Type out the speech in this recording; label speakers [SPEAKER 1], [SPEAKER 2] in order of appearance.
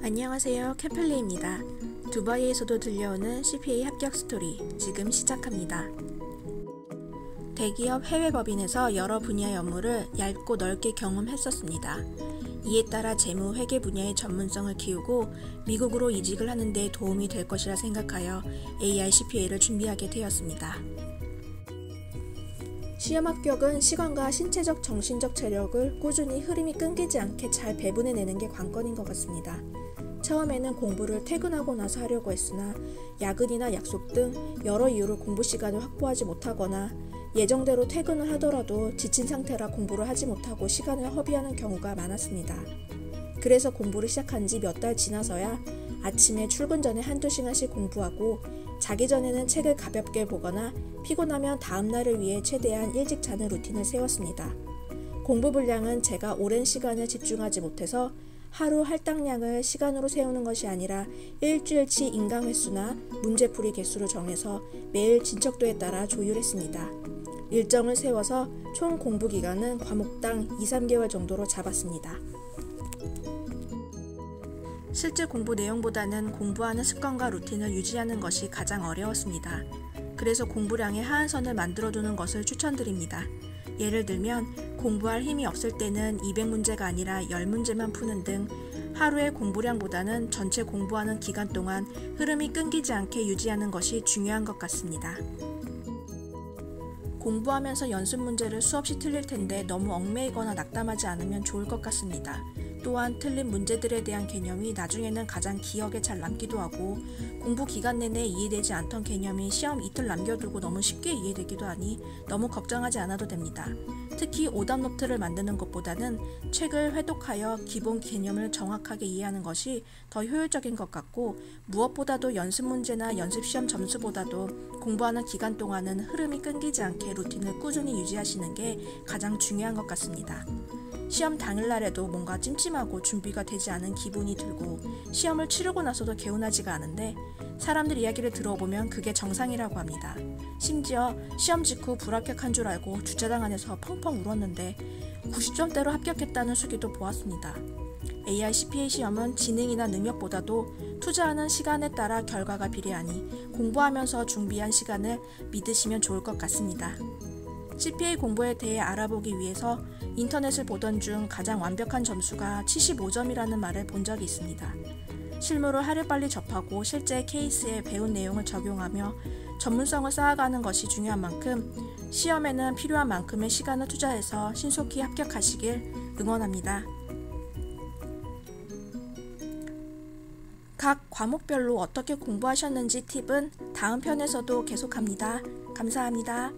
[SPEAKER 1] 안녕하세요, 캐플리입니다. 두바이에서도 들려오는 CPA 합격 스토리 지금 시작합니다. 대기업 해외 법인에서 여러 분야의 업무를 얇고 넓게 경험했었습니다. 이에 따라 재무 회계 분야의 전문성을 키우고 미국으로 이직을 하는 데 도움이 될 것이라 생각하여 AICPA를 준비하게 되었습니다. 시험 합격은 시간과 신체적 정신적 체력을 꾸준히 흐름이 끊기지 않게 잘 배분해내는 게 관건인 것 같습니다. 처음에는 공부를 퇴근하고 나서 하려고 했으나 야근이나 약속 등 여러 이유로 공부 시간을 확보하지 못하거나 예정대로 퇴근을 하더라도 지친 상태라 공부를 하지 못하고 시간을 허비하는 경우가 많았습니다. 그래서 공부를 시작한 지 몇 달 지나서야 아침에 출근 전에 한두 시간씩 공부하고 자기 전에는 책을 가볍게 보거나 피곤하면 다음 날을 위해 최대한 일찍 자는 루틴을 세웠습니다. 공부 분량은 제가 오랜 시간을 집중하지 못해서 하루 할당량을 시간으로 세우는 것이 아니라 일주일치 인강 횟수나 문제풀이 개수를 정해서 매일 진척도에 따라 조율했습니다. 일정을 세워서 총 공부 기간은 과목당 2-3개월 정도로 잡았습니다. 실제 공부 내용보다는 공부하는 습관과 루틴을 유지하는 것이 가장 어려웠습니다. 그래서 공부량의 하한선을 만들어두는 것을 추천드립니다. 예를 들면 공부할 힘이 없을 때는 200문제가 아니라 10문제만 푸는 등 하루의 공부량보다는 전체 공부하는 기간 동안 흐름이 끊기지 않게 유지하는 것이 중요한 것 같습니다. 공부하면서 연습 문제를 수없이 틀릴 텐데 너무 얽매이거나 낙담하지 않으면 좋을 것 같습니다. 또한 틀린 문제들에 대한 개념이 나중에는 가장 기억에 잘 남기도 하고 공부 기간 내내 이해되지 않던 개념이 시험 이틀 남겨두고 너무 쉽게 이해되기도 하니 너무 걱정하지 않아도 됩니다. 특히 오답 노트를 만드는 것보다는 책을 회독하여 기본 개념을 정확하게 이해하는 것이 더 효율적인 것 같고 무엇보다도 연습 문제나 연습 시험 점수보다도 공부하는 기간 동안은 흐름이 끊기지 않게 루틴을 꾸준히 유지하시는 게 가장 중요한 것 같습니다. 시험 당일날에도 뭔가 찜찜하고 준비가 되지 않은 기분이 들고 시험을 치르고 나서도 개운하지가 않은데 사람들 이야기를 들어보면 그게 정상이라고 합니다. 심지어 시험 직후 불합격한 줄 알고 주차장 안에서 펑펑 울었는데 90점대로 합격했다는 수기도 보았습니다. AICPA 시험은 지능이나 능력보다도 투자하는 시간에 따라 결과가 비례하니 공부하면서 준비한 시간을 믿으시면 좋을 것 같습니다. CPA 공부에 대해 알아보기 위해서 인터넷을 보던 중 가장 완벽한 점수가 75점이라는 말을 본 적이 있습니다. 실무를 하루빨리 접하고 실제 케이스에 배운 내용을 적용하며 전문성을 쌓아가는 것이 중요한 만큼 시험에는 필요한 만큼의 시간을 투자해서 신속히 합격하시길 응원합니다. 각 과목별로 어떻게 공부하셨는지 팁은 다음 편에서도 계속합니다. 감사합니다.